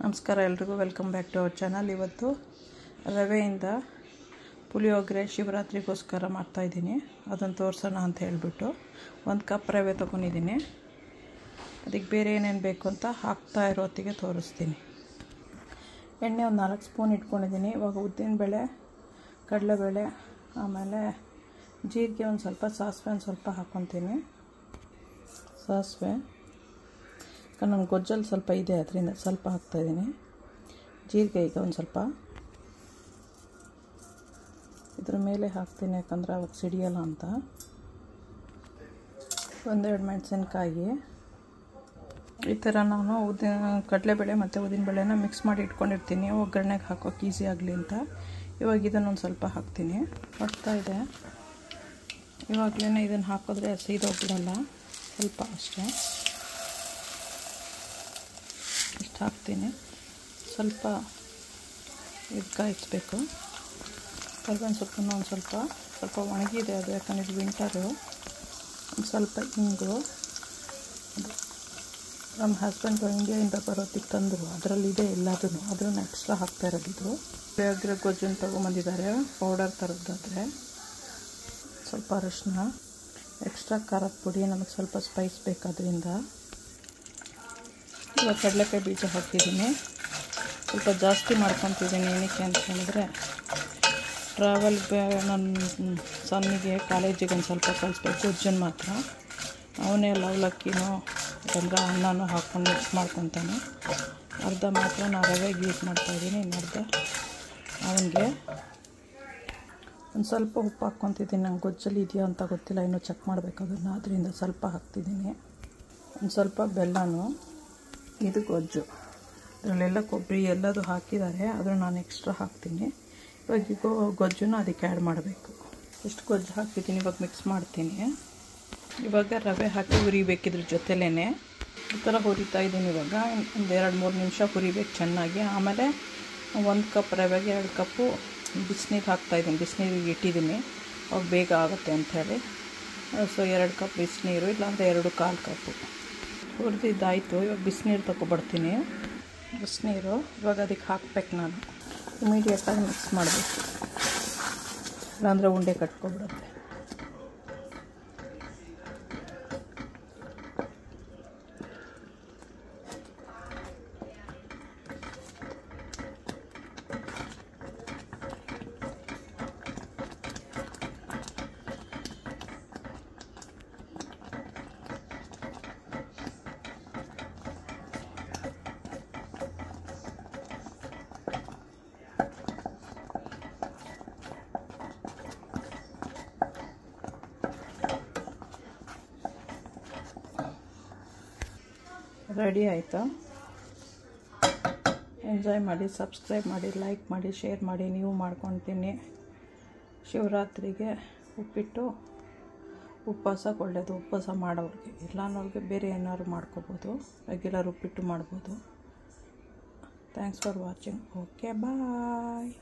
ನಮಸ್ಕಾರ ಎಲ್ರಿಗೂ welcome back to our channel. ಇವತ್ತು ರವೆಯಿಂದ ಪುಳಿಯೋಗರೆ ಶಿವರಾತ್ರಿಗೋಸ್ಕರ ಮಾಡ್ತಾಯಿದ್ದೀನಿ. ಅದನ್ನು ತೋರಿಸೋಣ ಅಂತ ಹೇಳಿಬಿಟ್ಟು 1 ಕಪ್ ರವೆ ತೊಗೊಂಡಿದ್ದೀನಿ. ಅದಕ್ಕೆ ಬೇರೆ ಏನೇನು ಬೇಕು ಅಂತ ಹಾಕ್ತಾ ಇರೋ ಹೊತ್ತಿಗೆ ತೋರಿಸ್ತೀನಿ. ಎಣ್ಣೆ ಒಂದು 4 ಸ್ಪೂನ್ ಇಟ್ಕೊಂಡಿದ್ದೀನಿ. ಇವಾಗ ಉದ್ದಿನಬೇಳೆ, ಕಡಲೆಬೇಳೆ, ಆಮೇಲೆ ಜೀರಿಗೆ ಒಂದು ಸ್ವಲ್ಪ, ಸಾಸಿವೆ ಒಂದು ಸ್ವಲ್ಪ ಹಾಕ್ಕೊತೀನಿ. ಸಾಸಿವೆ ನನ್ನ ಗೊಜ್ಜಲ್ಲಿ ಸ್ವಲ್ಪ ಇದೆ, ಅದರಿಂದ ಸ್ವಲ್ಪ ಹಾಕ್ತಾಯಿದ್ದೀನಿ. ಜೀರಿಗೆ ಈಗ ಒಂದು ಸ್ವಲ್ಪ ಇದ್ರ ಮೇಲೆ ಹಾಕ್ತೀನಿ, ಯಾಕಂದರೆ ಅವಾಗ ಸಿಡಿಯಲ್ಲ ಅಂತ. 1-2 ಮೆಣಸಿನ್ಕಾಯಿ. ಈ ಥರ ನಾನು ಕಡಲೆಬೇಳೆ ಮತ್ತು ಉದ್ದಿನಬೇಳೆನ ಮಿಕ್ಸ್ ಮಾಡಿ ಇಟ್ಕೊಂಡಿರ್ತೀನಿ, ಒಗ್ಗರಣೆಗೆ ಹಾಕೋಕೆ ಈಸಿ ಆಗಲಿ ಅಂತ. ಇವಾಗ ಇದನ್ನೊಂದು ಸ್ವಲ್ಪ ಹಾಕ್ತೀನಿ. ಇದೆ ಇವಾಗಲೇ ಇದನ್ನು ಹಾಕಿದ್ರೆ ಸೀದೋಗ್ಬಿಡಲ್ಲ, ಸ್ವಲ್ಪ ಅಷ್ಟೇ. ಇಷ್ಟು ಹಾಕ್ತೀನಿ. ಸ್ವಲ್ಪ ಇದು ಕಾಯಿಸ್ಬೇಕು. ಕರ್ಬೇವಿನ ಸೊಪ್ಪನ್ನು ಒಂದು ಸ್ವಲ್ಪ ಒಣಗಿದೆ ಅದು, ಯಾಕಂದರೆ ಇದು ವಿಂಟರು. ಒಂದು ಸ್ವಲ್ಪ ಹಿಂಗು, ನಮ್ಮ ಹಸ್ಬೆಂಡು ಇಂಡಿಯಾದಿಂದ ಬರೋದಕ್ಕೆ ತಂದರು, ಅದರಲ್ಲಿದೆ ಎಲ್ಲದೂ, ಅದನ್ನು ಎಕ್ಸ್ಟ್ರಾ ಹಾಕ್ತಾ ಇರೋದು. ಬೇರೆ ಗೊಜ್ಜನ್ನು ತೊಗೊಂಬಂದಿದ್ದಾರೆ ಪೌಡರ್ ಥರದ್ದಾದರೆ. ಸ್ವಲ್ಪ ಅರಶಿನ, ಎಕ್ಸ್ಟ್ರಾ ಖಾರದ ಪುಡಿ, ನಮಗೆ ಸ್ವಲ್ಪ ಸ್ಪೈಸ್ ಬೇಕಾದ್ರಿಂದ. ಇವಾಗ ಕಡಲೆಕಾಯಿ ಬೀಜ ಹಾಕಿದ್ದೀನಿ. ಸ್ವಲ್ಪ ಜಾಸ್ತಿ ಮಾಡ್ಕೊತಿದ್ದೀನಿ. ಏನಕ್ಕೆ ಅಂತ ಹೇಳಿದ್ರೆ ಟ್ರಾವೆಲ್ಗೆ ನನ್ನ ಸನ್ನಿಗೆ ಕಾಲೇಜಿಗೆ ಒಂದು ಸ್ವಲ್ಪ ಕಳಿಸ್ಬೇಕು, ಗೊಜ್ಜನ್ನು ಮಾತ್ರ. ಅವನೇ ಅವಲಕ್ಕಿನೋ ಯಾಕಂದರೆ ಅನ್ನನೂ ಹಾಕ್ಕೊಂಡು ಮಿಕ್ಸ್ ಮಾಡ್ಕೊತಾನೆ. ಅರ್ಧ ಮಾತ್ರ ನಾನು ರವೆಗೆ ಯೂಸ್ ಮಾಡ್ತಾಯಿದ್ದೀನಿ, ಇನ್ನರ್ಧ ಅವನಿಗೆ. ಒಂದು ಸ್ವಲ್ಪ ಉಪ್ಪು ಹಾಕ್ಕೊತಿದ್ದೀನಿ. ನಂಗೆ ಗೊಜ್ಜಲ್ಲಿ ಇದೆಯಾ ಅಂತ ಗೊತ್ತಿಲ್ಲ, ಇನ್ನೂ ಚೆಕ್ ಮಾಡಬೇಕು ಅದನ್ನು, ಅದರಿಂದ ಸ್ವಲ್ಪ ಹಾಕ್ತಿದ್ದೀನಿ. ಒಂದು ಸ್ವಲ್ಪ ಬೆಲ್ಲನೂ. ಇದು ಗೊಜ್ಜು, ಇದರಲ್ಲೆಲ್ಲ ಕೊಬ್ಬರಿ ಎಲ್ಲದು ಹಾಕಿದ್ದಾರೆ, ಅದನ್ನು ನಾನು ಎಕ್ಸ್ಟ್ರಾ ಹಾಕ್ತೀನಿ. ಇವಾಗ ಈಗ ಗೊಜ್ಜನ್ನು ಅದಕ್ಕೆ ಆ್ಯಡ್ ಮಾಡಬೇಕು. ಇಷ್ಟು ಗೊಜ್ಜು ಹಾಕ್ತಿದ್ದೀನಿ, ಇವಾಗ ಮಿಕ್ಸ್ ಮಾಡ್ತೀನಿ. ಇವಾಗ ರವೆ ಹಾಕಿ ಹುರಿಬೇಕಿದ್ರ ಜೊತೆಲೇ ಈ ಥರ ಹುರಿತಾ ಇದ್ದೀನಿ. ಇವಾಗ ಒಂದು 2-3 ನಿಮಿಷ ಹುರಿಬೇಕು ಚೆನ್ನಾಗಿ. ಆಮೇಲೆ 1 ಕಪ್ ರವೆಗೆ 2 ಕಪ್ಪು ಬಿಸಿನೀರು ಹಾಕ್ತಾಯಿದ್ದೀನಿ. ಬಿಸಿನೀರಿಗೆ ಇಟ್ಟಿದ್ದೀನಿ, ಅವಾಗ ಬೇಗ ಆಗುತ್ತೆ ಅಂಥೇಳಿ. ಸೊ 2 ಕಪ್ ಬಿಸಿನೀರು, ಇಲ್ಲಾಂದರೆ 2-1/4 ಕಪ್ಪು ಹುರಿದಿದ್ದಾಯಿತು. ಇವಾಗ ಬಿಸಿನೀರು ತೊಗೊಬರ್ತೀನಿ. ಬಿಸಿನೀರು ಇವಾಗ ಅದಕ್ಕೆ ಹಾಕ್ಬೇಕು. ನಾನು ಇಮಿಡಿಯೇಟಾಗಿ ಮಿಕ್ಸ್ ಮಾಡಬೇಕು, ಇಲ್ಲಾಂದರೆ ಉಂಡೆ ಕಟ್ಕೊಬಿಡುತ್ತೆ. ರೆಡಿ ಆಯಿತಾ? ಎಂಜಾಯ್ ಮಾಡಿ, ಸಬ್ಸ್ಕ್ರೈಬ್ ಮಾಡಿ, ಲೈಕ್ ಮಾಡಿ, ಶೇರ್ ಮಾಡಿ. ನೀವು ಮಾಡ್ಕೊತೀನಿ. ಶಿವರಾತ್ರಿಗೆ ಉಪ್ಪಿಟ್ಟು ಉಪವಾಸಕ್ಕೆ ಒಳ್ಳೆಯದು, ಉಪವಾಸ ಮಾಡೋರಿಗೆ. ಇಲ್ಲ ಅನ್ನೋರಿಗೆ ಬೇರೆ ಏನಾದ್ರು ಮಾಡ್ಕೋಬೋದು, ರೆಗ್ಯುಲರ್ ಉಪ್ಪಿಟ್ಟು ಮಾಡ್ಬೋದು. Thanks for watching. Okay, bye.